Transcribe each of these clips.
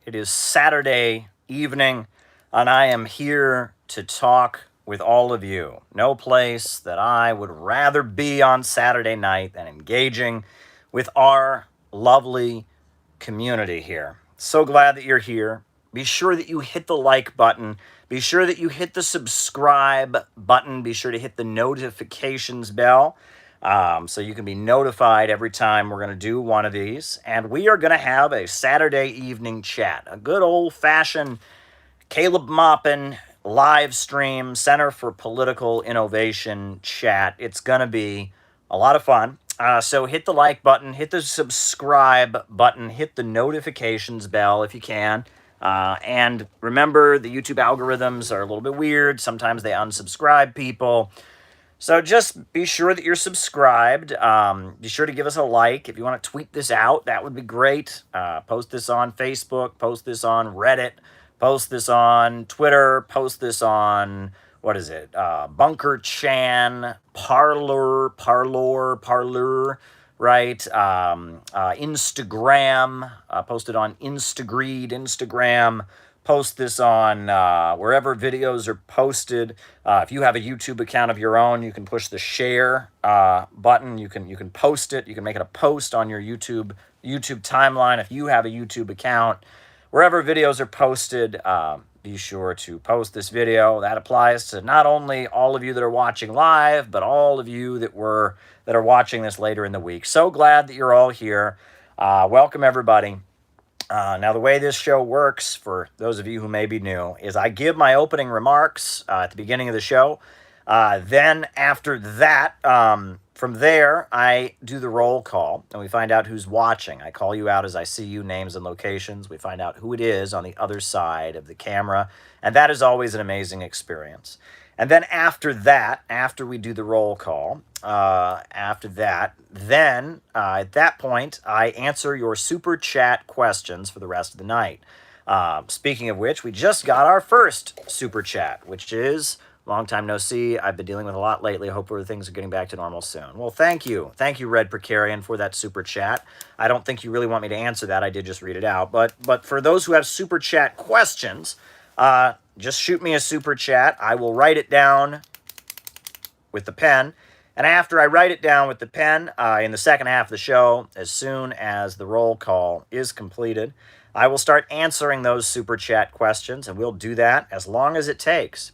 It is Saturday evening, and I am here to talk with all of you. No place that I would rather be on Saturday night than engaging with our lovely community here. So glad that you're here. Be sure that you hit the like button. Be sure that you hit the subscribe button. Be sure to hit the notifications bell so you can be notified every time we're going to do one of these. And we are going to have a Saturday evening chat, a good old-fashioned Caleb Maupin live stream, Center for Political Innovation chat. It's going to be a lot of fun. So hit the like button, hit the subscribe button, hit the notifications bell if you can. And remember, the YouTube algorithms are a little bit weird. Sometimes they unsubscribe people. So just be sure that you're subscribed. Be sure to give us a like. If you want to tweet this out, that would be great. Post this on Facebook. Post this on Reddit. Post this on Twitter. Post this on, what is it? Bunker Chan, Parlor, right? Instagram. Post it on Instagram. Post this on wherever videos are posted. If you have a YouTube account of your own, you can push the share button. You can post it. You can make it a post on your YouTube timeline. If you have a YouTube account, wherever videos are posted, be sure to post this video. That applies to not only all of you that are watching live, but all of you that are watching this later in the week. So glad that you're all here. Welcome everybody. Now, the way this show works, for those of you who may be new, is I give my opening remarks at the beginning of the show. Then after that, from there, I do the roll call, and we find out who's watching. I call you out as I see you, names and locations. We find out who it is on the other side of the camera, and that is always an amazing experience. And then after that, after we do the roll call, at that point, I answer your super chat questions for the rest of the night. Speaking of which, we just got our first super chat, which is long time no see. I've been dealing with a lot lately. Hopefully things are getting back to normal soon. Well, thank you, Red Precarian, for that super chat. I don't think you really want me to answer that. I did just read it out. But for those who have super chat questions, just shoot me a super chat. I will write it down with the pen. And after I write it down with the pen, in the second half of the show, as soon as the roll call is completed, I will start answering those super chat questions, and we'll do that as long as it takes.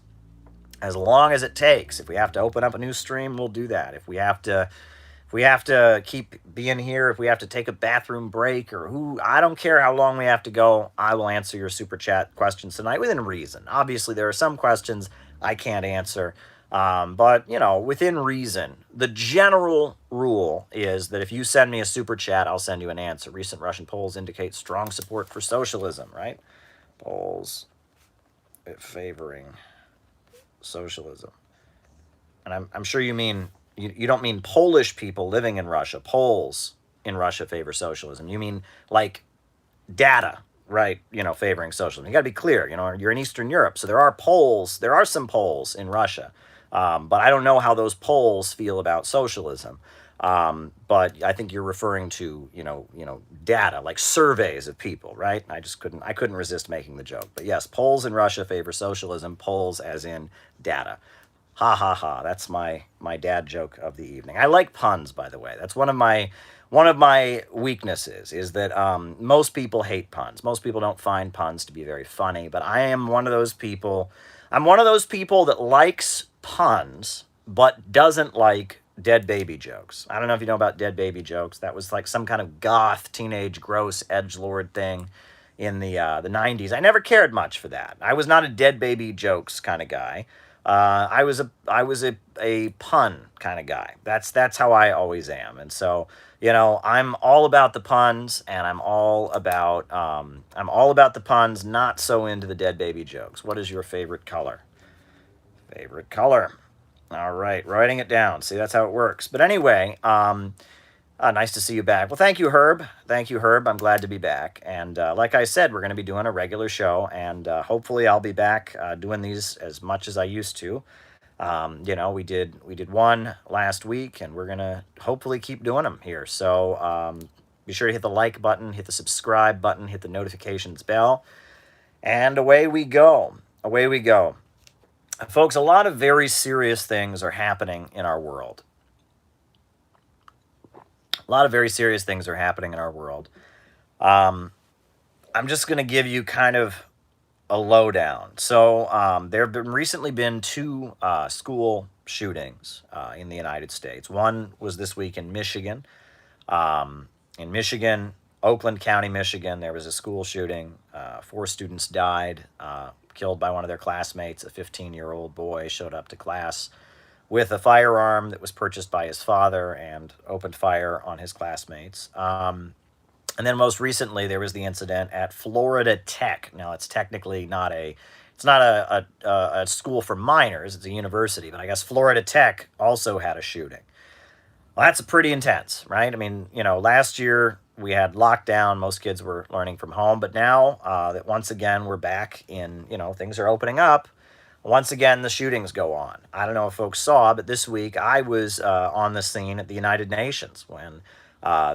As long as it takes. If we have to open up a new stream, we'll do that. If we have to keep being here, if we have to take a bathroom break, I don't care how long we have to go, I will answer your super chat questions tonight within reason. Obviously, there are some questions I can't answer, but, within reason. The general rule is that if you send me a super chat, I'll send you an answer. Recent Russian polls indicate strong support for socialism, right? Polls favoring socialism. And I'm sure you mean, you don't mean Polish people living in Russia. Poles in Russia favor socialism. You mean like data, right? Favoring socialism. You got to be clear. You're in Eastern Europe, so there are some Poles in Russia. But I don't know how those Poles feel about socialism. But I think you're referring to, data, like surveys of people, right? I couldn't resist making the joke. But yes, Poles in Russia favor socialism, Poles as in data. Ha ha ha, that's my dad joke of the evening. I like puns, by the way. That's one of my weaknesses, is that most people hate puns. Most people don't find puns to be very funny, but I am one of those people. I'm one of those people that likes puns, but doesn't like dead baby jokes. I don't know if you know about dead baby jokes. That was like some kind of goth, teenage, gross edgelord thing in the 90s. I never cared much for that. I was not a dead baby jokes kind of guy. I was a pun kind of guy. That's how I always am. And so, I'm all about the puns, and I'm all about the puns, not so into the dead baby jokes. What is your favorite color? Favorite color. All right, writing it down. See, that's how it works. But anyway, nice to see you back. Well, thank you, Herb. I'm glad to be back. And like I said, we're going to be doing a regular show, and hopefully I'll be back doing these as much as I used to. We did one last week, and we're going to hopefully keep doing them here. So Be sure to hit the like button, hit the subscribe button, hit the notifications bell, and away we go. Away we go. Folks, a lot of very serious things are happening in our world. A lot of very serious things are happening in our world. I'm just going to give you kind of a lowdown. So there have recently been two school shootings in the United States. One was this week in Michigan. In Michigan, Oakland County, Michigan, there was a school shooting. 4 students died, killed by one of their classmates. A 15-year-old boy showed up to class with a firearm that was purchased by his father and opened fire on his classmates. And then most recently, there was the incident at Florida Tech. Now, it's technically not it's not a school for minors. It's a university. But I guess Florida Tech also had a shooting. Well, that's pretty intense, right? I mean, last year we had lockdown. Most kids were learning from home. But now that once again we're back in, things are opening up, once again the shootings go on. I don't know if folks saw, but this week I was on the scene at the United Nations when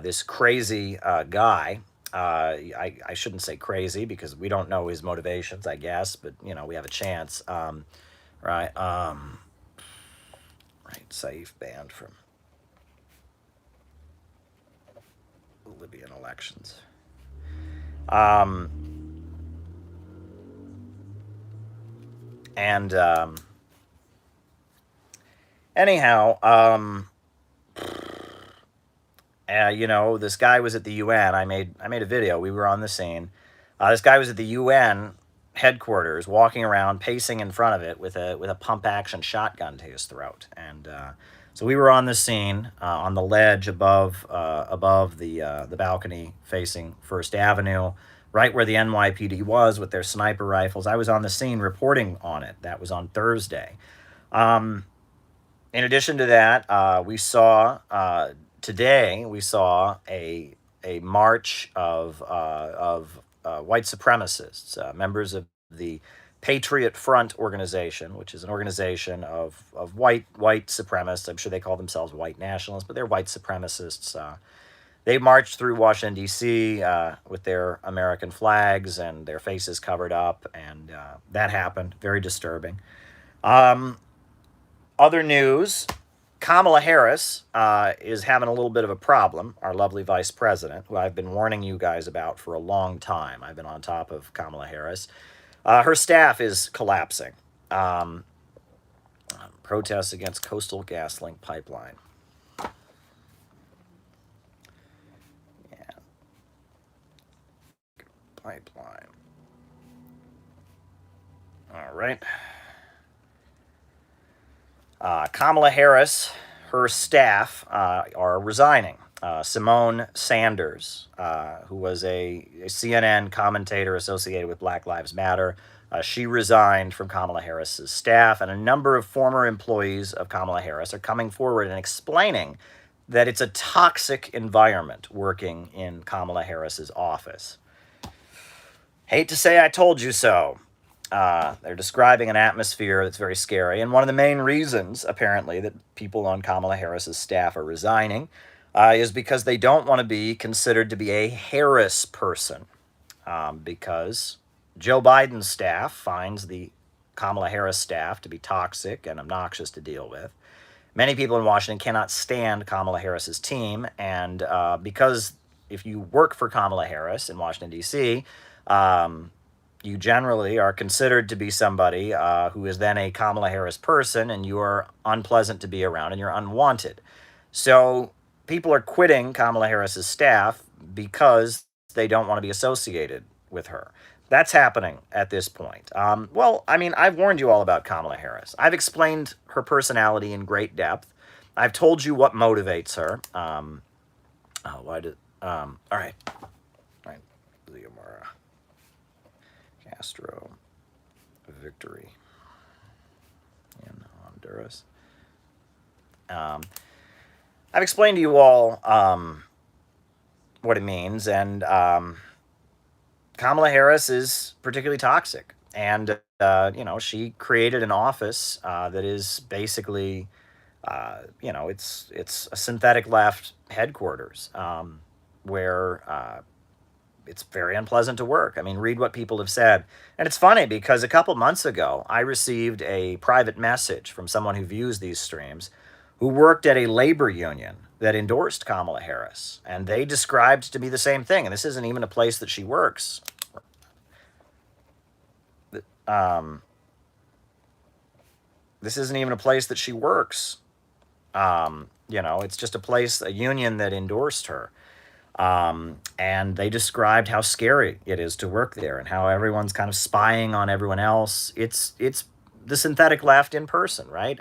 this crazy guy, I shouldn't say crazy because we don't know his motivations, I guess, but, we have a chance. Right, Saif banned from Libyan elections. Anyhow, this guy was at the UN. I made a video. We were on the scene. This guy was at the UN headquarters, walking around, pacing in front of it with a pump action shotgun to his throat. And so we were on the scene on the ledge above the balcony facing First Avenue, right where the NYPD was with their sniper rifles. I was on the scene reporting on it. That was on Thursday. In addition to that, we saw. Today, we saw a march of white supremacists, members of the Patriot Front organization, which is an organization of white supremacists. I'm sure they call themselves white nationalists, but they're white supremacists. They marched through Washington, D.C. With their American flags and their faces covered up, and that happened. Very disturbing. Other news. Kamala Harris is having a little bit of a problem, our lovely vice president, who I've been warning you guys about for a long time. I've been on top of Kamala Harris. Her staff is collapsing. Protests against Coastal GasLink pipeline. Yeah. Pipeline. All right. Kamala Harris, her staff are resigning. Simone Sanders, who was a CNN commentator associated with Black Lives Matter, she resigned from Kamala Harris's staff, and a number of former employees of Kamala Harris are coming forward and explaining that it's a toxic environment working in Kamala Harris's office. Hate to say I told you so. They're describing an atmosphere that's very scary. And one of the main reasons, apparently, that people on Kamala Harris's staff are resigning is because they don't want to be considered to be a Harris person. Because Joe Biden's staff finds the Kamala Harris staff to be toxic and obnoxious to deal with. Many people in Washington cannot stand Kamala Harris's team. And because if you work for Kamala Harris in Washington, D.C., you generally are considered to be somebody who is then a Kamala Harris person, and you are unpleasant to be around, and you're unwanted. So people are quitting Kamala Harris's staff because they don't want to be associated with her. That's happening at this point. Well, I mean, I've warned you all about Kamala Harris. I've explained her personality in great depth. I've told you what motivates her. All right. Leomara. Castro victory in Honduras. I've explained to you all what it means, and Kamala Harris is particularly toxic. And, she created an office that is basically, it's a synthetic left headquarters. where it's very unpleasant to work. I mean, read what people have said. And it's funny because a couple months ago, I received a private message from someone who views these streams who worked at a labor union that endorsed Kamala Harris. And they described to me the same thing. And this isn't even a place that she works. Um, this isn't even a place that she works. It's just a place, a union that endorsed her. And they described how scary it is to work there and how everyone's kind of spying on everyone else. It's the synthetic left in person, right?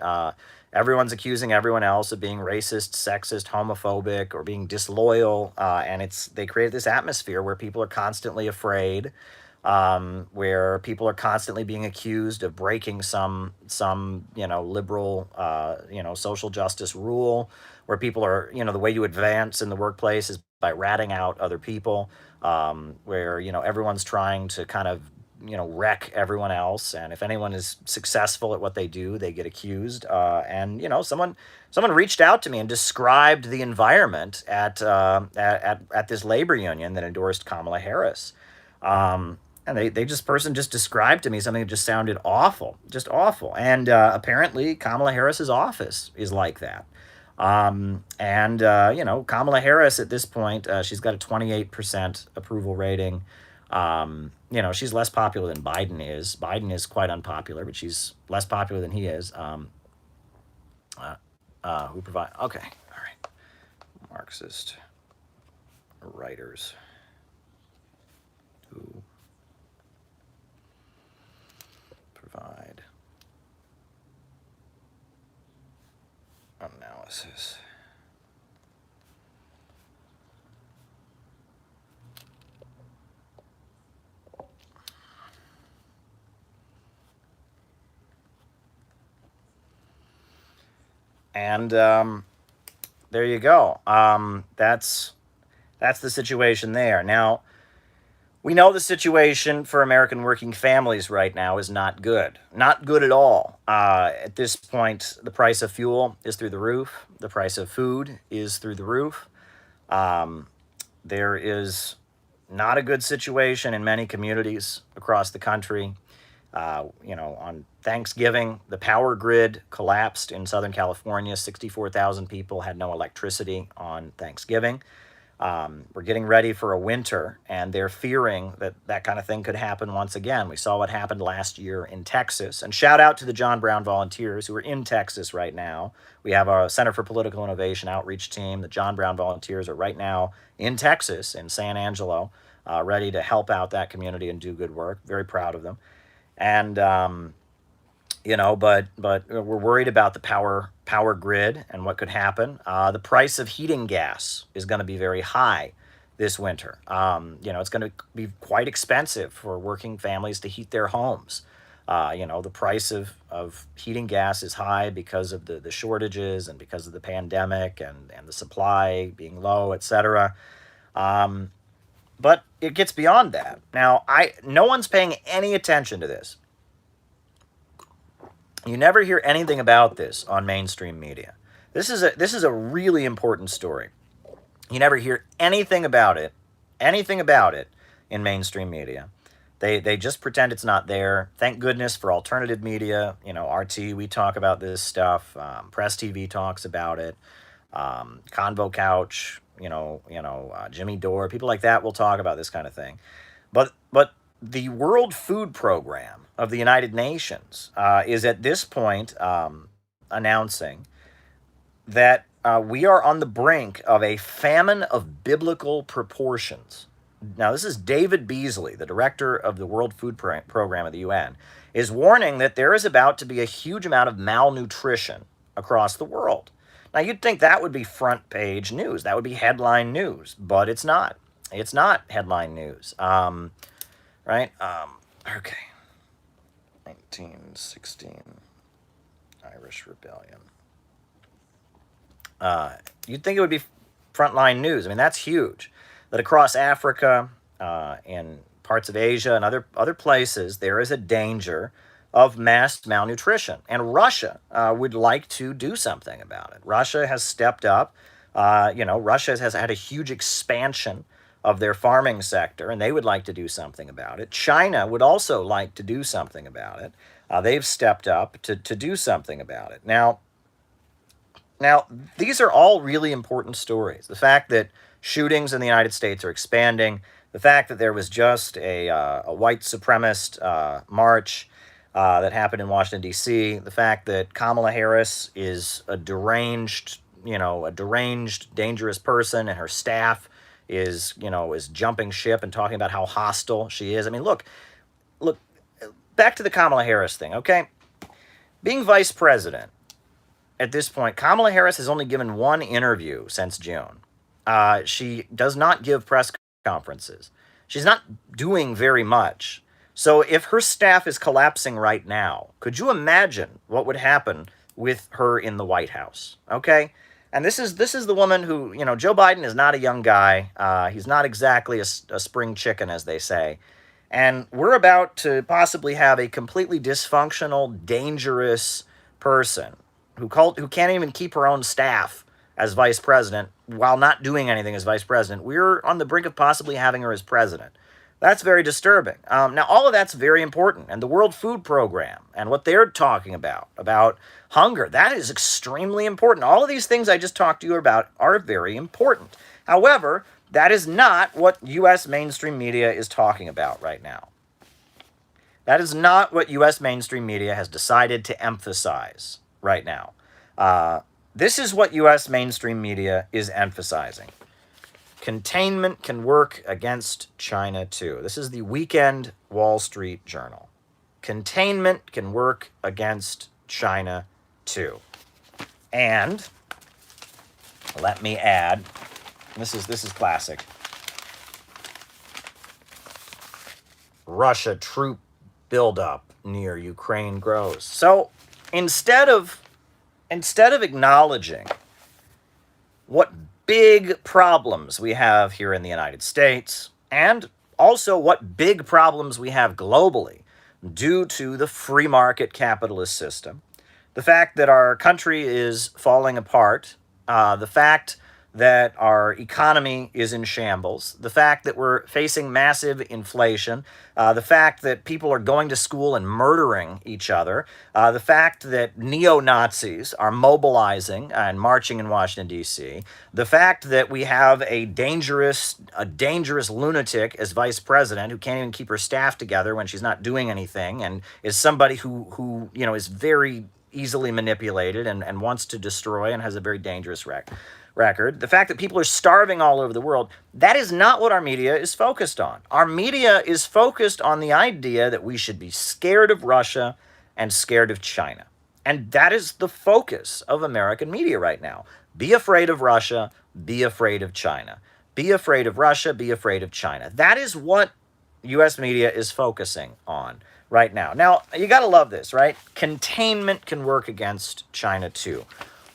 Everyone's accusing everyone else of being racist, sexist, homophobic, or being disloyal, and they create this atmosphere where people are constantly afraid, where people are constantly being accused of breaking some liberal social justice rule, where people are, the way you advance in the workplace is by ratting out other people, where everyone's trying to kind of wreck everyone else, and if anyone is successful at what they do, they get accused. And someone reached out to me and described the environment at this labor union that endorsed Kamala Harris. And person just described to me something that just sounded awful, just awful. And apparently Kamala Harris's office is like that. Kamala Harris at this point, she's got a 28% approval rating. She's less popular than Biden is. Biden is quite unpopular, but she's less popular than he is. Who provide? Okay, all right. Marxist writers who provide analysis. And there you go. That's the situation there. Now, we know the situation for American working families right now is not good. Not good at all. At this point, the price of fuel is through the roof. The price of food is through the roof. There is not a good situation in many communities across the country. On Thanksgiving, the power grid collapsed in Southern California. 64,000 people had no electricity on Thanksgiving. We're getting ready for a winter, and they're fearing that kind of thing could happen once again. We saw what happened last year in Texas. And shout out to the John Brown volunteers who are in Texas right now. We have our Center for Political Innovation outreach team. The John Brown volunteers are right now in Texas, in San Angelo, ready to help out that community and do good work. Very proud of them. And but we're worried about the power grid and what could happen. The price of heating gas is going to be very high this winter. It's going to be quite expensive for working families to heat their homes. The price of heating gas is high because of the shortages and because of the pandemic and the supply being low, etc. But it gets beyond that. Now, no one's paying any attention to this. You never hear anything about this on mainstream media. This is a really important story. You never hear anything about it in mainstream media. They just pretend it's not there. Thank goodness for alternative media. RT, we talk about this stuff. Press TV talks about it. Convo Couch, Jimmy Dore, people like that will talk about this kind of thing. But the World Food Program of the United Nations is at this point announcing that we are on the brink of a famine of biblical proportions. Now, this is David Beasley, the director of the World Food Program of the UN, is warning that there is about to be a huge amount of malnutrition across the world. Now, you'd think that would be front page news. That would be headline news, but it's not. It's not headline news. Right? Okay. 1916 Irish Rebellion. You'd think it would be Frontline news. I mean, that's huge. That across Africa, in parts of Asia and other places, there is a danger of mass malnutrition. And Russia would like to do something about it. Russia has stepped up Russia has had a huge expansion of their farming sector, and they would like to do something about it. China would also like to do something about it. They've stepped up to do something about it. Now, these are all really important stories. The fact that shootings in the United States are expanding, the fact that there was just a white supremacist march that happened in Washington, D.C., the fact that Kamala Harris is a deranged, dangerous person, and her staff is jumping ship and talking about how hostile she is. I mean, look, back to the Kamala Harris thing, okay? Being vice president, at this point, Kamala Harris has only given one interview since June. She does not give press conferences. She's not doing very much. So if her staff is collapsing right now, could you imagine what would happen with her in the White House? Okay? And this is the woman who, Joe Biden is not a young guy. He's not exactly a spring chicken, as they say. And we're about to possibly have a completely dysfunctional, dangerous person who can't even keep her own staff as vice president while not doing anything as vice president. We're on the brink of possibly having her as president. That's very disturbing. Now, all of that's very important. And the World Food Program and what they're talking about hunger, that is extremely important. All of these things I just talked to you about are very important. However, that is not what U.S. mainstream media is talking about right now. That is not what U.S. mainstream media has decided to emphasize right now. This is what U.S. mainstream media is emphasizing. Containment can work against China too. This is the Weekend Wall Street Journal. Containment can work against China too. And let me add, this is classic. Russia troop buildup near Ukraine grows. So instead of acknowledging what big problems we have here in the United States, and also what big problems we have globally due to the free market capitalist system, the fact that our country is falling apart, the fact that our economy is in shambles, the fact that we're facing massive inflation, the fact that people are going to school and murdering each other, the fact that neo-Nazis are mobilizing and marching in Washington, D.C., the fact that we have a dangerous lunatic as vice president who can't even keep her staff together when she's not doing anything and is somebody who is very easily manipulated and wants to destroy and has a very dangerous record, the fact that people are starving all over the world, that is not what our media is focused on. Our media is focused on the idea that we should be scared of Russia and scared of China. And that is the focus of American media right now. Be afraid of Russia, be afraid of China. Be afraid of Russia, be afraid of China. That is what U.S. media is focusing on right now. Now, you got to love this, right? Containment can work against China too.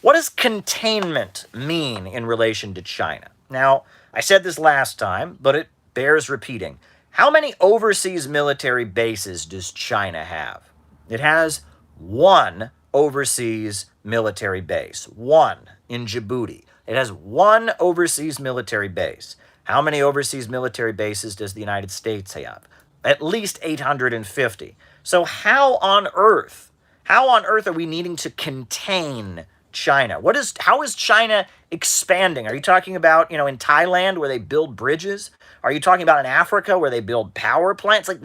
What does containment mean in relation to China? Now, I said this last time, but it bears repeating. How many overseas military bases does China have? It has one overseas military base. One in Djibouti. It has one overseas military base. How many overseas military bases does the United States have? At least 850. So how on earth are we needing to contain China? How is China expanding? Are you talking about, in Thailand where they build bridges? Are you talking about in Africa where they build power plants? Like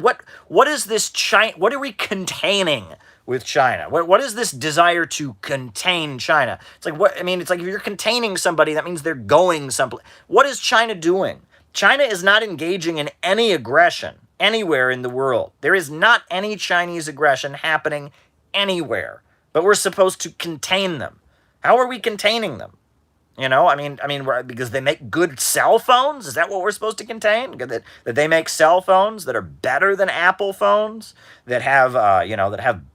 what is this China? What are we containing with China? What is this desire to contain China? It's like if you're containing somebody, that means they're going someplace. What is China doing? China is not engaging in any aggression anywhere in the world. There is not any Chinese aggression happening anywhere, but we're supposed to contain them. How are we containing them? Because they make good cell phones? Is that what we're supposed to contain? That they make cell phones that are better than Apple phones, that have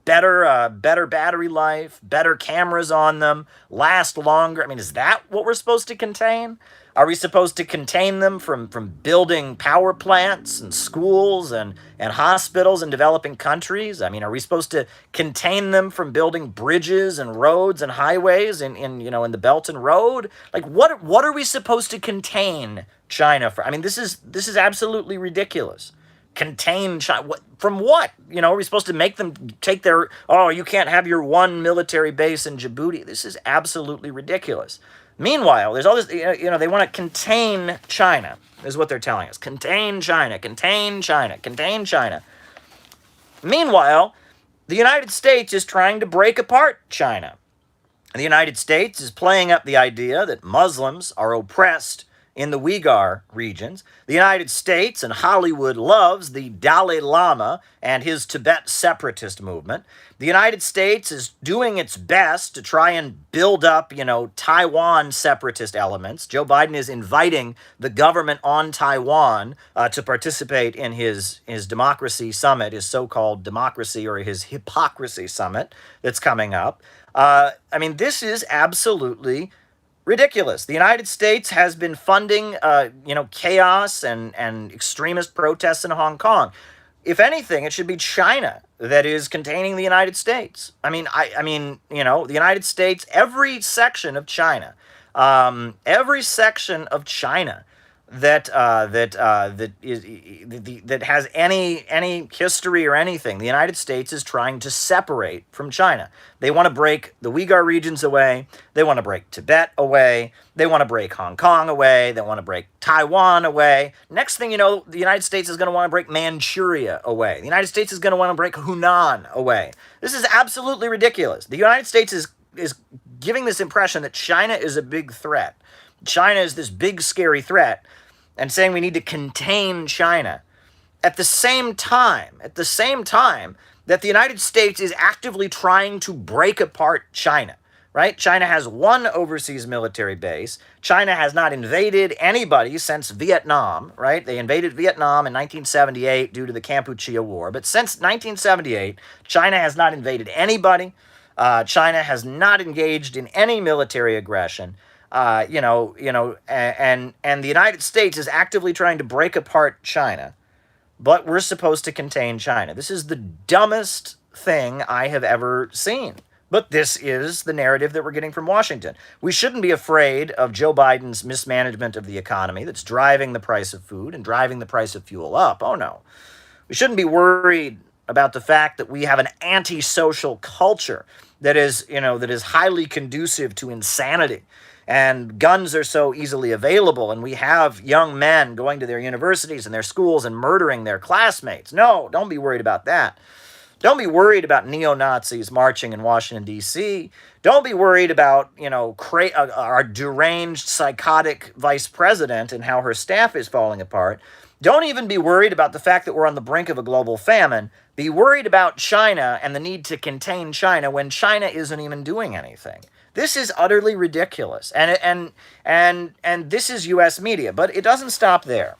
better battery life, better cameras on them, last longer? Is that what we're supposed to contain? Are we supposed to contain them from building power plants and schools and hospitals in developing countries? I mean, are we supposed to contain them from building bridges and roads and highways in the Belt and Road? Like, what are we supposed to contain China for? I mean, this is absolutely ridiculous. Contain China from what? Are we supposed to make them take their, oh, you can't have your one military base in Djibouti? This is absolutely ridiculous. Meanwhile, there's all this, they want to contain China, is what they're telling us. Contain China, contain China, contain China. Meanwhile, the United States is trying to break apart China. The United States is playing up the idea that Muslims are oppressed in the Uyghur regions. The United States and Hollywood loves the Dalai Lama and his Tibet separatist movement. The United States is doing its best to try and build up, Taiwan separatist elements. Joe Biden is inviting the government on Taiwan to participate in his democracy summit, his so-called democracy or his hypocrisy summit that's coming up. This is absolutely ridiculous. The United States has been funding, chaos and extremist protests in Hong Kong. If anything, it should be China that is containing the United States. The United States, every section of China that has any history or anything, the United States is trying to separate from China. They want to break the Uyghur regions away. They want to break Tibet away. They want to break Hong Kong away. They want to break Taiwan away. Next thing you know, the United States is going to want to break Manchuria away. The United States is going to want to break Hunan away. This is absolutely ridiculous. The United States is giving this impression that China is a big threat. China is this big, scary threat, and saying we need to contain China. At the same time that the United States is actively trying to break apart China, right? China has one overseas military base. China has not invaded anybody since Vietnam, right? They invaded Vietnam in 1978 due to the Kampuchea War. But since 1978, China has not invaded anybody. China has not engaged in any military aggression. And the United States is actively trying to break apart China, but we're supposed to contain China. This is the dumbest thing I have ever seen. But this is the narrative that we're getting from Washington. We shouldn't be afraid of Joe Biden's mismanagement of the economy that's driving the price of food and driving the price of fuel up. Oh, no. We shouldn't be worried about the fact that we have an antisocial culture that is highly conducive to insanity. And guns are so easily available, and we have young men going to their universities and their schools and murdering their classmates. No, don't be worried about that. Don't be worried about neo-Nazis marching in Washington, D.C. Don't be worried about, our deranged, psychotic vice president and how her staff is falling apart. Don't even be worried about the fact that we're on the brink of a global famine. Be worried about China and the need to contain China when China isn't even doing anything. This is utterly ridiculous, and this is U.S. media, but it doesn't stop there.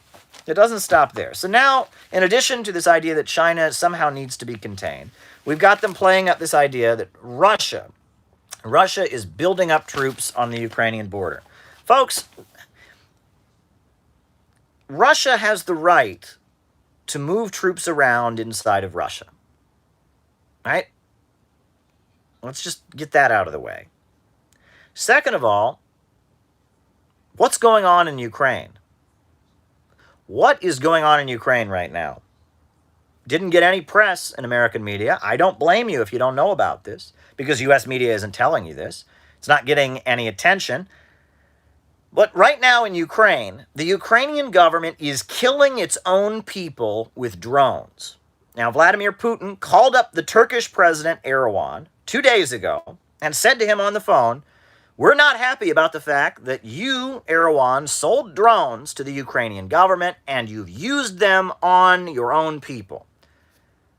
It doesn't stop there. So now, in addition to this idea that China somehow needs to be contained, we've got them playing up this idea that Russia is building up troops on the Ukrainian border. Folks, Russia has the right to move troops around inside of Russia. Right? Let's just get that out of the way. Second of all, what's going on in Ukraine? What is going on in Ukraine right now? Didn't get any press in American media. I don't blame you if you don't know about this, because U.S. media isn't telling you this. It's not getting any attention. But right now in Ukraine, the Ukrainian government is killing its own people with drones. Now, Vladimir Putin called up the Turkish president Erdogan 2 days ago and said to him on the phone, "We're not happy about the fact that you, Erdogan, sold drones to the Ukrainian government and you've used them on your own people."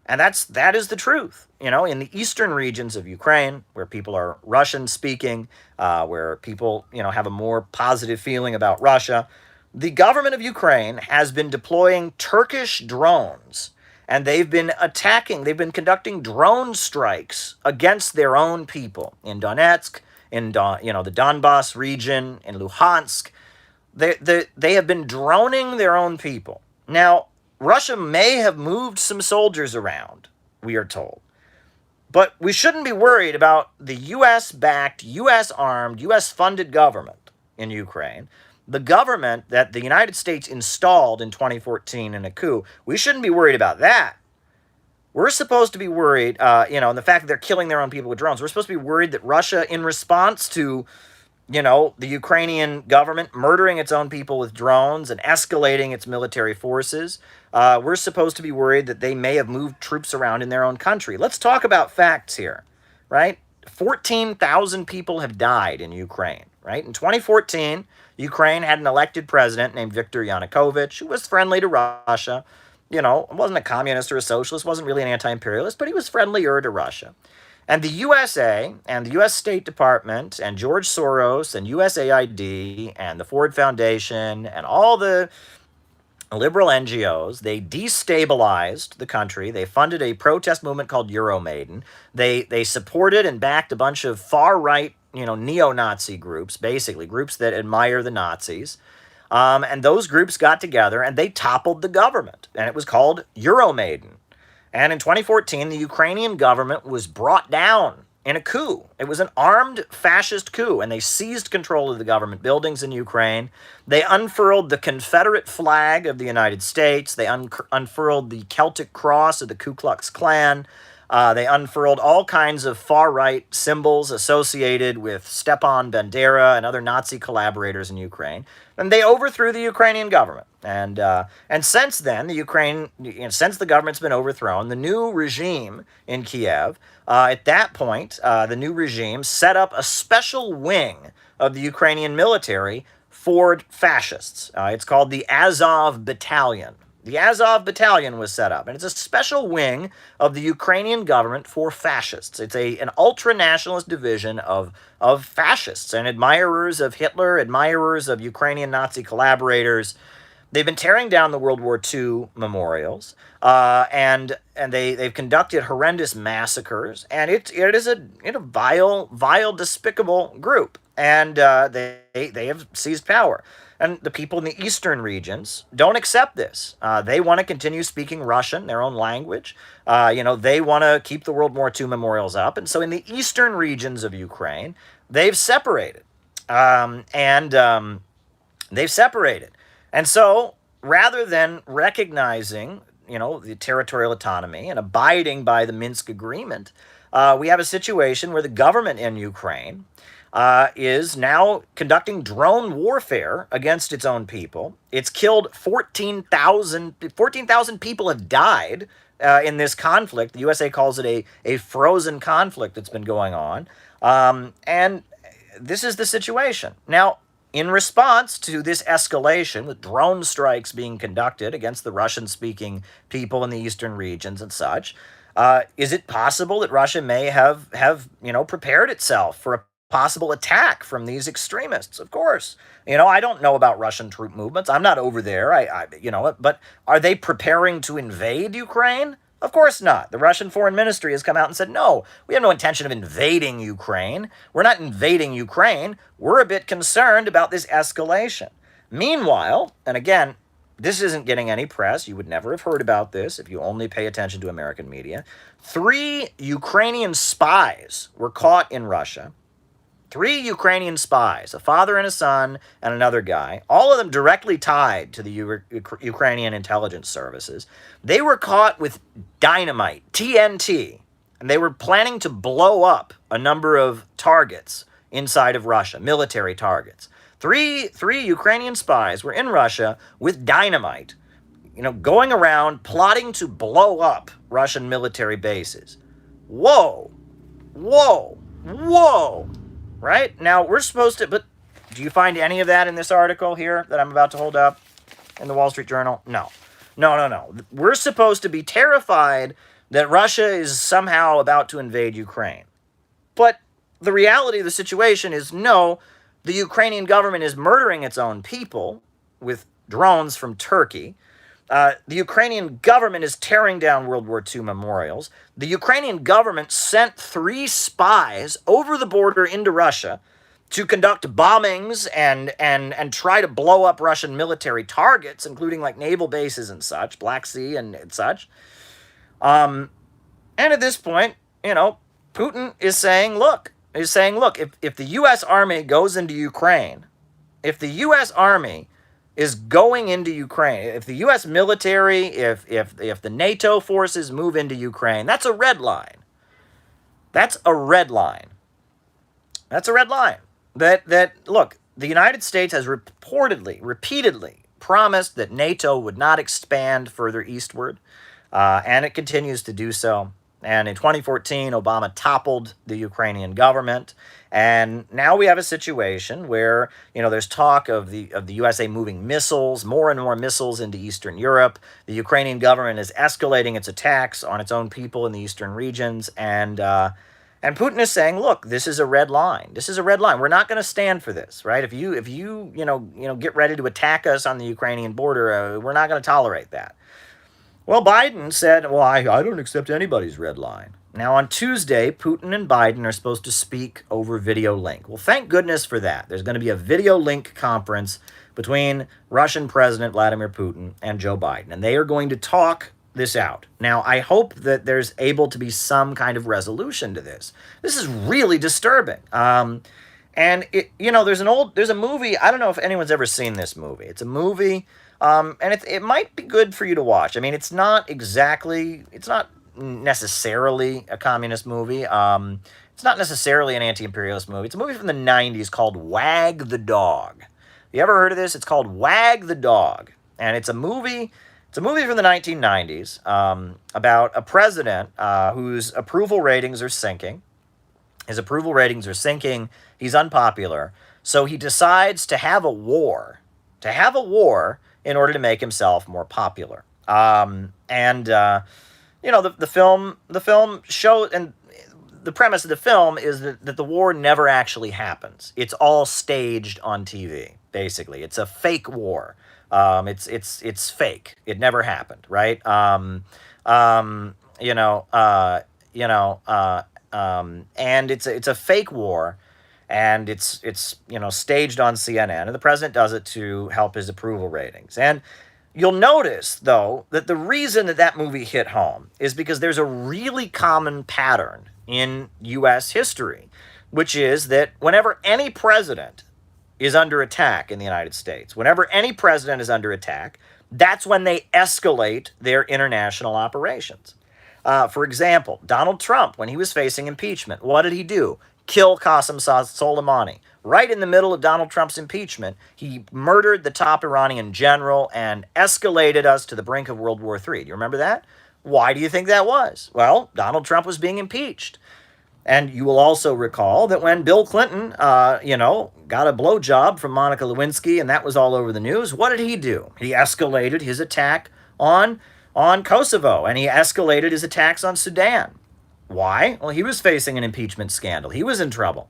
And that is the truth. In the eastern regions of Ukraine, where people are Russian-speaking, where people, have a more positive feeling about Russia, the government of Ukraine has been deploying Turkish drones, and they've been conducting drone strikes against their own people in Donetsk, in the Donbas region, in Luhansk. They have been droning their own people. Now, Russia may have moved some soldiers around, we are told. But we shouldn't be worried about the U.S. backed, U.S. armed, U.S. funded government in Ukraine. The government that the United States installed in 2014 in a coup, we shouldn't be worried about that. We're supposed to be worried, and the fact that they're killing their own people with drones. We're supposed to be worried that Russia, in response to the Ukrainian government murdering its own people with drones and escalating its military forces, we're supposed to be worried that they may have moved troops around in their own country. Let's talk about facts here, right? 14,000 people have died in Ukraine, right? In 2014, Ukraine had an elected president named Viktor Yanukovych, who was friendly to Russia. Wasn't a communist or a socialist, wasn't really an anti-imperialist, but he was friendlier to Russia. And the USA and the U.S. State Department and George Soros and USAID and the Ford Foundation and all the liberal NGOs, they destabilized the country. They funded a protest movement called Euromaidan. They supported and backed a bunch of far-right, neo-Nazi groups, basically, groups that admire the Nazis. And those groups got together and they toppled the government. And it was called Euromaidan. And in 2014, the Ukrainian government was brought down in a coup. It was an armed fascist coup, and they seized control of the government buildings in Ukraine. They unfurled the Confederate flag of the United States. They unfurled the Celtic cross of the Ku Klux Klan. They unfurled all kinds of far-right symbols associated with Stepan Bandera and other Nazi collaborators in Ukraine. And they overthrew the Ukrainian government. And since then, since the government's been overthrown, the new regime in Kiev, at that point, the new regime set up a special wing of the Ukrainian military for fascists. It's called the Azov Battalion. The Azov Battalion was set up, and it's a special wing of the Ukrainian government for fascists. It's an ultra-nationalist division of fascists and admirers of Hitler, admirers of Ukrainian Nazi collaborators. They've been tearing down the World War II memorials, and they've conducted horrendous massacres, and it is a vile, despicable group, and they have seized power. And the people in the eastern regions don't accept this. They want to continue speaking Russian, their own language. They want to keep the World War II memorials up. And so in the eastern regions of Ukraine, they've separated. They've separated. And so rather than recognizing, the territorial autonomy and abiding by the Minsk agreement, we have a situation where the government in Ukraine is now conducting drone warfare against its own people. It's killed 14,000 people have died in this conflict. The USA calls it a frozen conflict that's been going on. And this is the situation. Now, in response to this escalation, with drone strikes being conducted against the Russian-speaking people in the eastern regions and such, is it possible that Russia may have prepared itself for a possible attack from these extremists? Of course. I don't know about Russian troop movements. I'm not over there. But are they preparing to invade Ukraine? Of course not. The Russian Foreign Ministry has come out and said, no, we have no intention of invading Ukraine. We're not invading Ukraine. We're a bit concerned about this escalation. Meanwhile, and again, this isn't getting any press. You would never have heard about this if you only pay attention to American media. 3 Ukrainian spies were caught in Russia. 3 Ukrainian spies, a father and a son and another guy, all of them directly tied to the Ukrainian intelligence services. They were caught with dynamite, TNT, and they were planning to blow up a number of targets inside of Russia, military targets. Three Ukrainian spies were in Russia with dynamite, going around plotting to blow up Russian military bases. Whoa, whoa, whoa. Right? Now, we're supposed to, but do you find any of that in this article here that I'm about to hold up in the Wall Street Journal? No. We're supposed to be terrified that Russia is somehow about to invade Ukraine. But the reality of the situation is, no, the Ukrainian government is murdering its own people with drones from Turkey. The Ukrainian government is tearing down World War II memorials. The Ukrainian government sent 3 spies over the border into Russia to conduct bombings and try to blow up Russian military targets, including like naval bases and such, Black Sea and such. And at this point, Putin is saying, look, if the U.S. Army goes into Ukraine, if the U.S. Army is going into Ukraine, if the U.S. military, if the NATO forces move into Ukraine, that's a red line. That's a red line. That's a red line. Look, the United States has repeatedly promised that NATO would not expand further eastward, and it continues to do so. And in 2014, Obama toppled the Ukrainian government, and now we have a situation where there's talk of the USA moving missiles, more and more missiles into Eastern Europe. The Ukrainian government is escalating its attacks on its own people in the eastern regions, and Putin is saying, look, this is a red line. This is a red line. We're not going to stand for this, right? If you get ready to attack us on the Ukrainian border, we're not going to tolerate that. Well, Biden said, well, I don't accept anybody's red line. Now, on Tuesday, Putin and Biden are supposed to speak over video link. Well, thank goodness for that. There's going to be a video link conference between Russian President Vladimir Putin and Joe Biden, and they are going to talk this out. Now, I hope that there's able to be some kind of resolution to this. This is really disturbing. And there's a movie. I don't know if anyone's ever seen this movie. It's a movie, and it might be good for you to watch. I mean, it's not necessarily a communist movie. It's not necessarily an anti-imperialist movie. It's a movie from the 90s called Wag the Dog. You ever heard of this? It's called Wag the Dog, and it's a movie. It's a movie from the 1990s about a president whose approval ratings are sinking. His approval ratings are sinking. He's unpopular. So he decides to have a war. In order to make himself more popular. The film showed, and the premise of the film is that the war never actually happens. It's all staged on TV, basically. It's a fake war. It's fake. It never happened, right? And it's a fake war, and it's staged on CNN, and the president does it to help his approval ratings. And you'll notice, though, that the reason that movie hit home is because there's a really common pattern in U.S. history, which is that whenever any president is under attack in the United States, whenever any president is under attack, that's when they escalate their international operations. For example, Donald Trump, when he was facing impeachment, what did he do? Kill Qasem Soleimani. Right in the middle of Donald Trump's impeachment, he murdered the top Iranian general and escalated us to the brink of World War III. Do you remember that? Why do you think that was? Well, Donald Trump was being impeached. And you will also recall that when Bill Clinton, got a blowjob from Monica Lewinsky, and that was all over the news, what did he do? He escalated his attack on Kosovo, and he escalated his attacks on Sudan. Why? Well, he was facing an impeachment scandal. He was in trouble.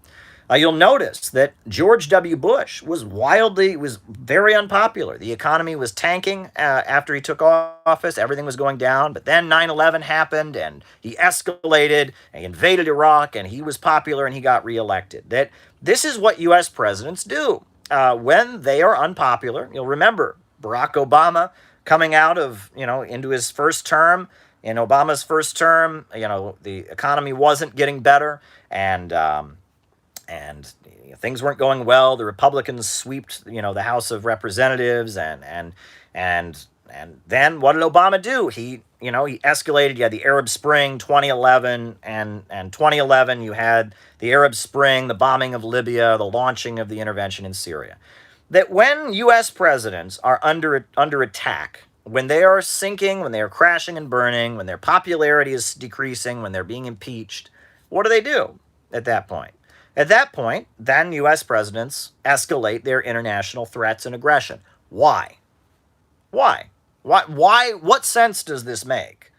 You'll notice that George W. Bush was very unpopular. The economy was tanking after he took office. Everything was going down. But then 9/11 happened, and he escalated, and he invaded Iraq, and he was popular, and he got reelected. That this is what U.S. presidents do when they are unpopular. You'll remember Barack Obama coming out of, into his first term. In Obama's first term, the economy wasn't getting better, and things weren't going well. The Republicans swept, the House of Representatives, and then what did Obama do? He escalated. You had the Arab Spring, 2011, and 2011 you had the Arab Spring, the bombing of Libya, the launching of the intervention in Syria. That when U.S. presidents are under attack, when they are sinking, when they are crashing and burning, when their popularity is decreasing, when they're being impeached, what do at that point? At that point, then U.S. presidents escalate their international threats and aggression. Why? What sense does this make?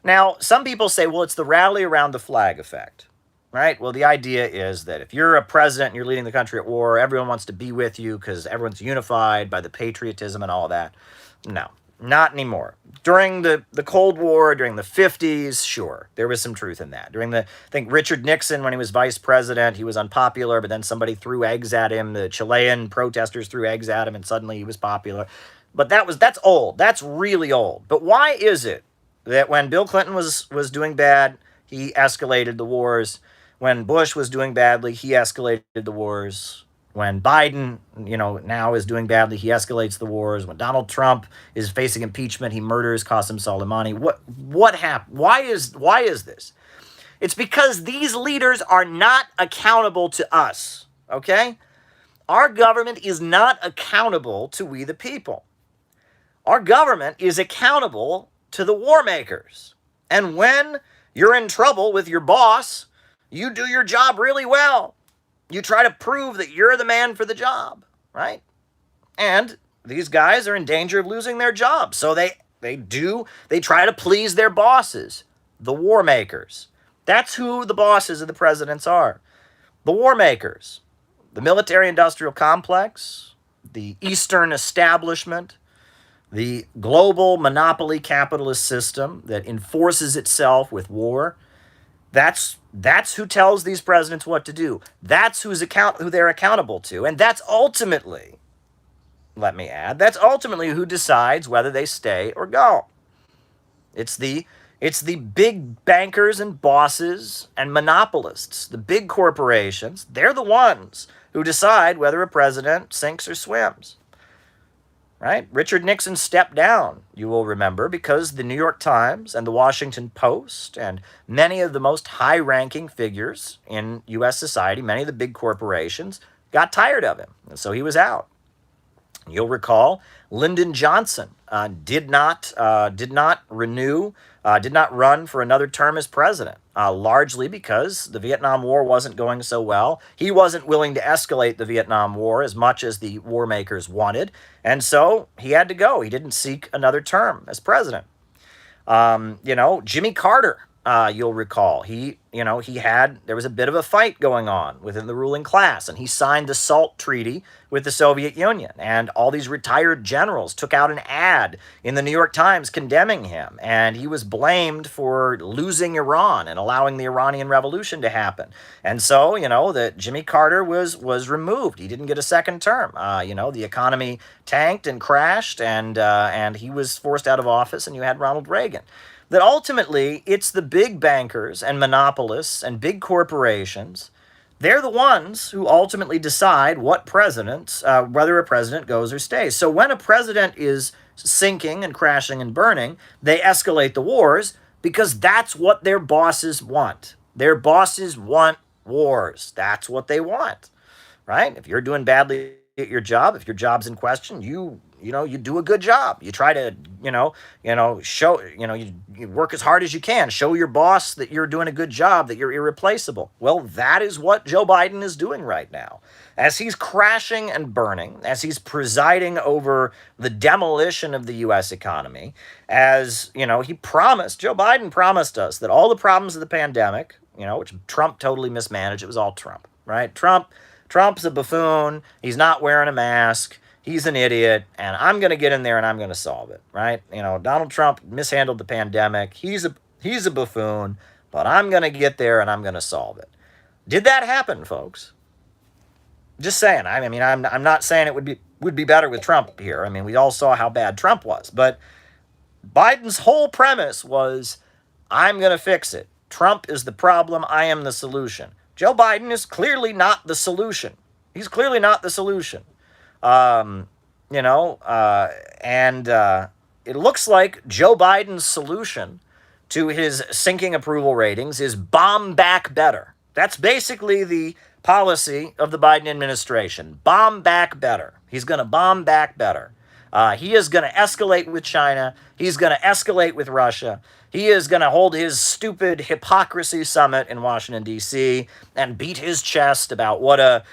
Now, some people say, well, it's the rally around the flag effect, right? Well, the idea is that if you're a president and you're leading the country at war, everyone wants to be with you because everyone's unified by the patriotism and all that. No, Not anymore. During the Cold War, during the 50s, sure, there was some truth in that. During I think Richard Nixon, when he was vice president, he was unpopular, but then somebody threw eggs at him. The Chilean protesters threw eggs at him, and suddenly he was popular. But that's old. That's really old. But why is it that when Bill Clinton was doing bad, he escalated the wars? When Bush was doing badly, he escalated the wars. When Biden, now is doing badly, he escalates the wars. When Donald Trump is facing impeachment, he murders Qasem Soleimani. What happened? Why is this? It's because these leaders are not accountable to us, okay? Our government is not accountable to we the people. Our government is accountable to the war makers. And when you're in trouble with your boss, you do your job really well. You try to prove that you're the man for the job, right? And these guys are in danger of losing their jobs. So they try to please their bosses, the war makers. That's who the bosses of the presidents are. The war makers, the military-industrial complex, the Eastern establishment, the global monopoly capitalist system that enforces itself with war. That's who tells these presidents what to do. That's who they're accountable to. And that's ultimately, let me add, that's ultimately who decides whether they stay or go. It's the big bankers and bosses and monopolists, the big corporations. They're the ones who decide whether a president sinks or swims. Right? Richard Nixon stepped down, you will remember, because the New York Times and the Washington Post and many of the most high-ranking figures in U.S. society, many of the big corporations, got tired of him. And so he was out. You'll recall Lyndon Johnson did not run for another term as president, largely because the Vietnam War wasn't going so well. He wasn't willing to escalate the Vietnam War as much as the war makers wanted, and so he had to go. He didn't seek another term as president. Jimmy Carter, you'll recall, there was a bit of a fight going on within the ruling class, and he signed the SALT Treaty with the Soviet Union, and all these retired generals took out an ad in the New York Times condemning him, and he was blamed for losing Iran and allowing the Iranian Revolution to happen. And so, that Jimmy Carter was removed. He didn't get a second term. The economy tanked and crashed, and he was forced out of office, and you had Ronald Reagan. That ultimately, it's the big bankers and monopolists and big corporations. They're the ones who ultimately decide whether a president goes or stays. So when a president is sinking and crashing and burning, they escalate the wars because that's what their bosses want. Their bosses want wars. That's what they want, right? If you're doing badly at your job, if your job's in question, you do a good job. You try to, show, you work as hard as you can. Show your boss that you're doing a good job, that you're irreplaceable. Well, that is what Joe Biden is doing right now. As he's crashing and burning, as he's presiding over the demolition of the U.S. economy, as, Joe Biden promised us that all the problems of the pandemic, which Trump totally mismanaged, it was all Trump, right? Trump's a buffoon. He's not wearing a mask. He's an idiot, and I'm going to get in there and I'm going to solve it, right? Donald Trump mishandled the pandemic. He's a buffoon, but I'm going to get there and I'm going to solve it. Did that happen, folks? Just saying. I'm not saying it would be better with Trump here. We all saw how bad Trump was, but Biden's whole premise was, I'm going to fix it. Trump is the problem. I am the solution. Joe Biden is clearly not the solution. He's clearly not the solution. And it looks like Joe Biden's solution to his sinking approval ratings is bomb back better. That's basically the policy of the Biden administration. Bomb back better. He's going to bomb back better. He is going to escalate with China. He's going to escalate with Russia. He is going to hold his stupid hypocrisy summit in Washington, D.C. and beat his chest about what a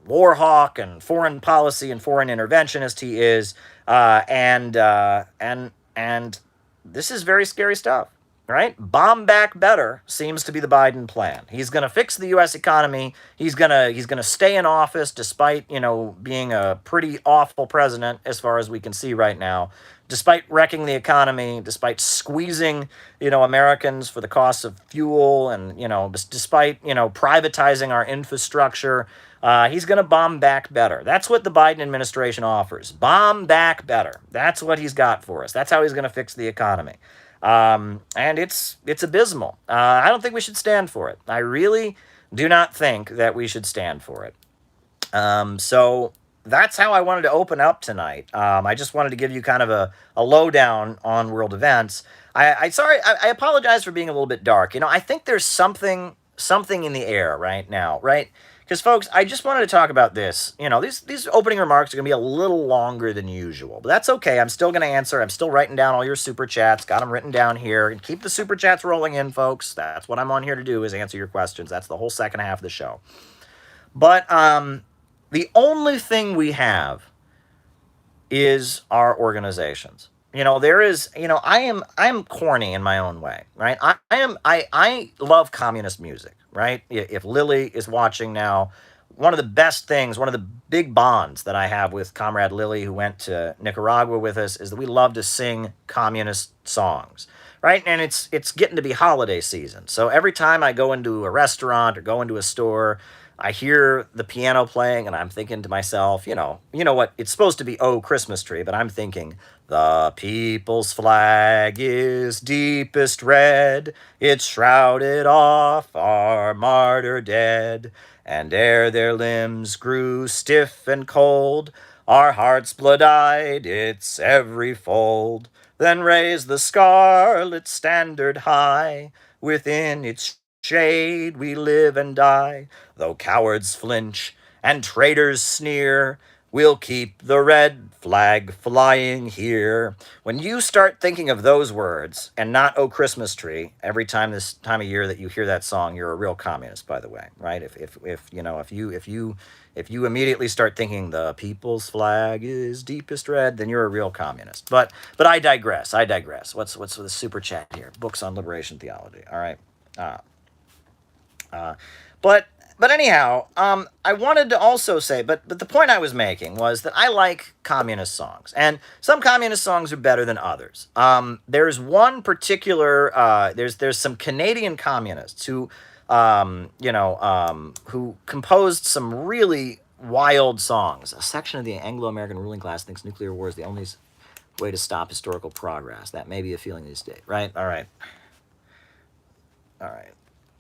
war hawk and foreign policy and foreign interventionist he is. And this is very scary stuff. right? Bomb back better seems to be the Biden plan. He's going to fix the U.S. economy. He's going to stay in office despite, being a pretty awful president as far as we can see right now, despite wrecking the economy, despite squeezing, Americans for the cost of fuel, and, despite, privatizing our infrastructure. He's going to bomb back better. That's what the Biden administration offers. Bomb back better. That's what he's got for us. That's how he's going to fix the economy. And it's abysmal. I don't think we should stand for it. I really do not think that we should stand for it. So that's how I wanted to open up tonight. I just wanted to give you kind of a lowdown on world events. I apologize for being a little bit dark. I think there's something in the air right now, right? Because, folks, I just wanted to talk about this. These opening remarks are going to be a little longer than usual, but that's okay. I'm still going to answer. I'm still writing down all your super chats. Got them written down here. And keep the super chats rolling in, folks. That's what I'm on here to do, is answer your questions. That's the whole second half of the show. But the only thing we have is our organizations. There is, I am corny in my own way, right? I love communist music, right? If Lily is watching now, one of the best things, one of the big bonds that I have with Comrade Lily, who went to Nicaragua with us, is that we love to sing communist songs, right? And it's getting to be holiday season. So every time I go into a restaurant or go into a store, I hear the piano playing, and I'm thinking to myself, you know what? It's supposed to be "Oh, Christmas Tree," but I'm thinking, the people's flag is deepest red. It's shrouded off our martyr dead. And ere their limbs grew stiff and cold, our hearts blood-eyed its every fold. Then raise the scarlet standard high. Within its shade we live and die. Though cowards flinch and traitors sneer, we'll keep the red flag flying here. When you start thinking of those words and not "Oh, Christmas Tree" every time this time of year that you hear that song, you're a real communist, by the way, right? If you immediately start thinking the people's flag is deepest red, then you're a real communist. But I digress. What's the super chat here? Books on liberation theology. All right. But anyhow, I wanted to also say, but the point I was making was that I like communist songs, and some communist songs are better than others. There's one particular, there's some Canadian communists who, who composed some really wild songs. A section of the Anglo-American ruling class thinks nuclear war is the only way to stop historical progress. That may be a feeling these days, right? All right.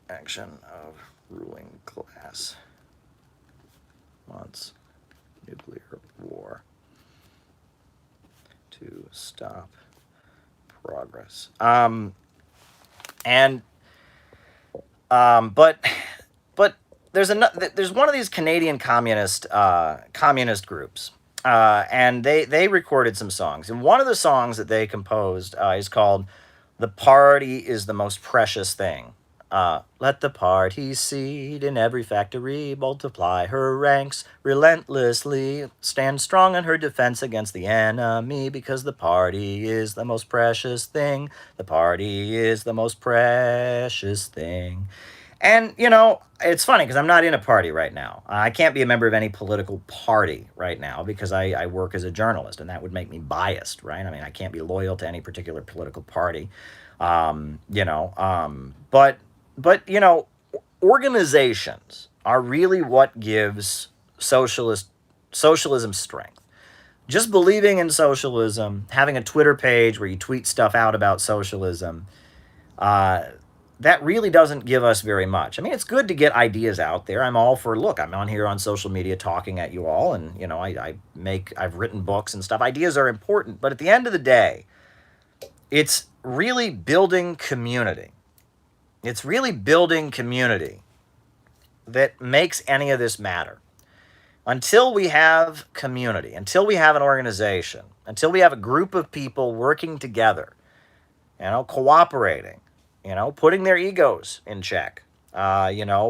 Action of ruling class wants nuclear war to stop progress. But there's one of these Canadian communist groups, and they recorded some songs, and one of the songs that they composed is called "The Party is the Most Precious Thing." Let the party seed in every factory multiply her ranks relentlessly, stand strong in her defense against the enemy, because the party is the most precious thing. The party is the most precious thing. And, it's funny because I'm not in a party right now. I can't be a member of any political party right now because I work as a journalist, and that would make me biased, right? I mean, I can't be loyal to any particular political party. But organizations are really what gives socialism strength. Just believing in socialism, having a Twitter page where you tweet stuff out about socialism, that really doesn't give us very much. I mean, it's good to get ideas out there. I'm all for, look, I'm on here on social media talking at you all, and, I've written books and stuff. Ideas are important, but at the end of the day, it's really building community. It's really building community that makes any of this matter. Until we have community, until we have an organization, until we have a group of people working together, cooperating, putting their egos in check,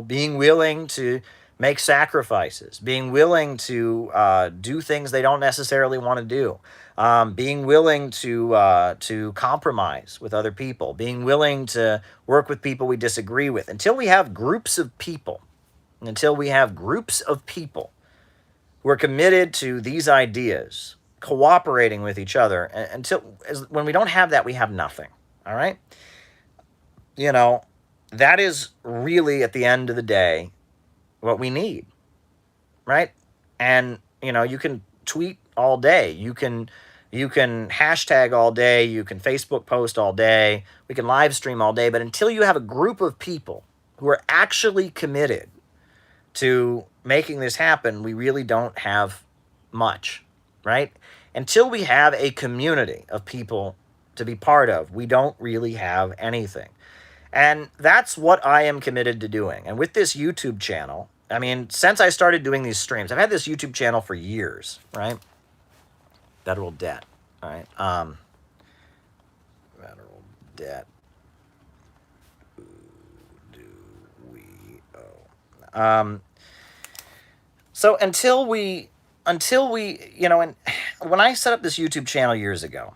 being willing to make sacrifices, being willing to do things they don't necessarily want to do, being willing to compromise with other people, being willing to work with people we disagree with. Until we have groups of people, who are committed to these ideas, cooperating with each other, when we don't have that, we have nothing. All right, you know, that is really at the end of the day what we need, right? And you can tweet all day, you can hashtag all day, you can Facebook post all day, we can live stream all day, but until you have a group of people who are actually committed to making this happen, we really don't have much, right? Until we have a community of people to be part of, we don't really have anything. And that's what I am committed to doing. And with this YouTube channel, I mean, since I started doing these streams, I've had this YouTube channel for years, right? Federal debt, all right? Federal debt. Who do we owe? So until we, and when I set up this YouTube channel years ago,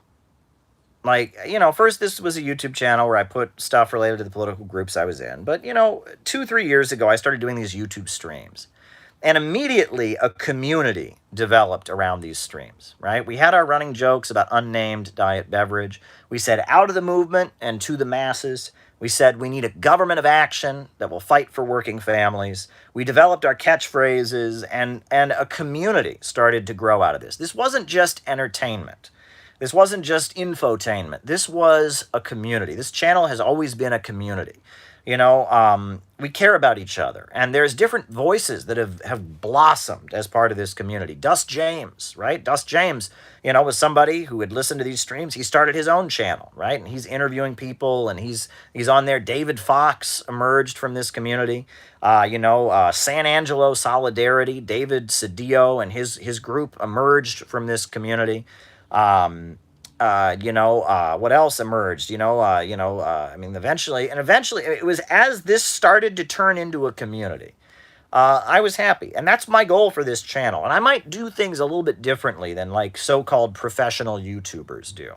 first this was a YouTube channel where I put stuff related to the political groups I was in. But, 2-3 years ago, I started doing these YouTube streams. And immediately a community developed around these streams, right? We had our running jokes about unnamed diet beverage. We said out of the movement and to the masses. We said we need a government of action that will fight for working families. We developed our catchphrases, and a community started to grow out of this. This wasn't just entertainment. This wasn't just infotainment. This was a community. This channel has always been a community. We care about each other. And there's different voices that have blossomed as part of this community. Dust James, right? Dust James, was somebody who had listened to these streams. He started his own channel, right? And he's interviewing people, and he's on there. David Fox emerged from this community. San Angelo Solidarity, David Cedillo and his group emerged from this community. What else emerged? Eventually it was as this started to turn into a community. I was happy, and that's my goal for this channel. And I might do things a little bit differently than so-called professional YouTubers do,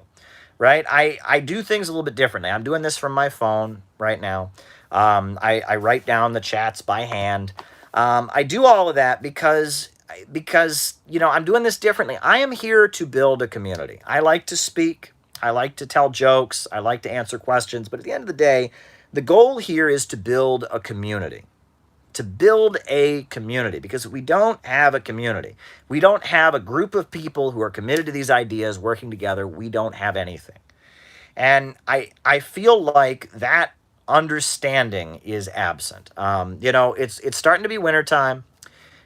right? I do things a little bit differently. I'm doing this from my phone right now. I write down the chats by hand. I do all of that because I'm doing this differently. I am here to build a community. I like to speak. I like to tell jokes. I like to answer questions. But at the end of the day, the goal here is to build a community. Because if we don't have a community, we don't have a group of people who are committed to these ideas working together, we don't have anything. And I feel like that understanding is absent. It's starting to be wintertime.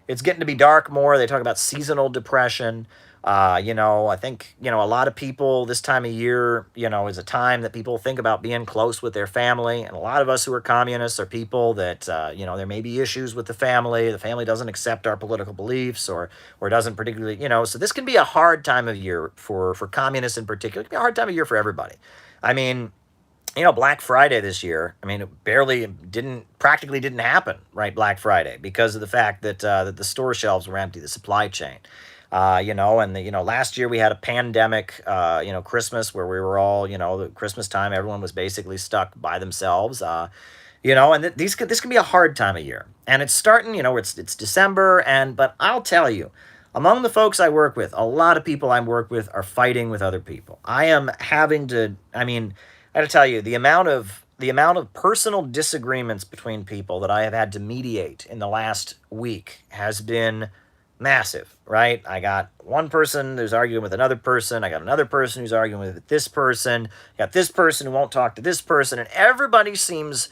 It's getting to be dark more. They talk about seasonal depression. I think, a lot of people this time of year, is a time that people think about being close with their family. And a lot of us who are communists are people that, there may be issues with the family. The family doesn't accept our political beliefs or doesn't particularly, so this can be a hard time of year for communists in particular. It can be a hard time of year for everybody. I mean, Black Friday this year, it practically didn't happen, right? Black Friday, because of the fact that the store shelves were empty, the supply chain, last year we had a pandemic, Christmas where we were all, the Christmas time, everyone was basically stuck by themselves, and this can be a hard time of year, and it's starting, it's December, but I'll tell you, among the folks I work with, a lot of people I work with are fighting with other people. I am having to, I got to tell you, the amount of personal disagreements between people that I have had to mediate in the last week has been massive, right? I got one person who's arguing with another person. I got another person who's arguing with this person. I got this person who won't talk to this person, and everybody seems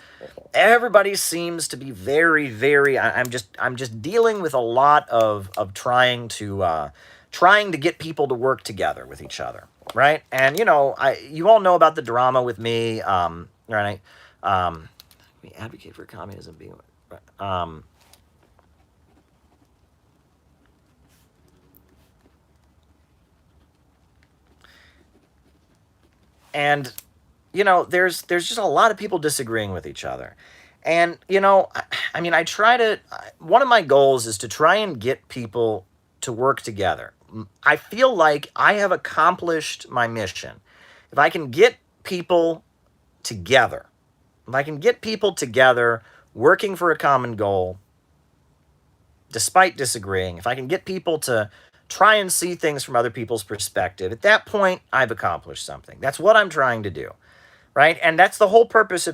to be very, very. I'm just dealing with a lot of trying to get people to work together with each other. Right. And, you all know about the drama with me. Right. We advocate for communism being, and, there's just a lot of people disagreeing with each other. And, I mean, one of my goals is to try and get people to work together. I feel like I have accomplished my mission. If I can get people together, if I can get people together working for a common goal, despite disagreeing, if I can get people to try and see things from other people's perspective, at that point, I've accomplished something. That's what I'm trying to do, right? And that's the whole purpose of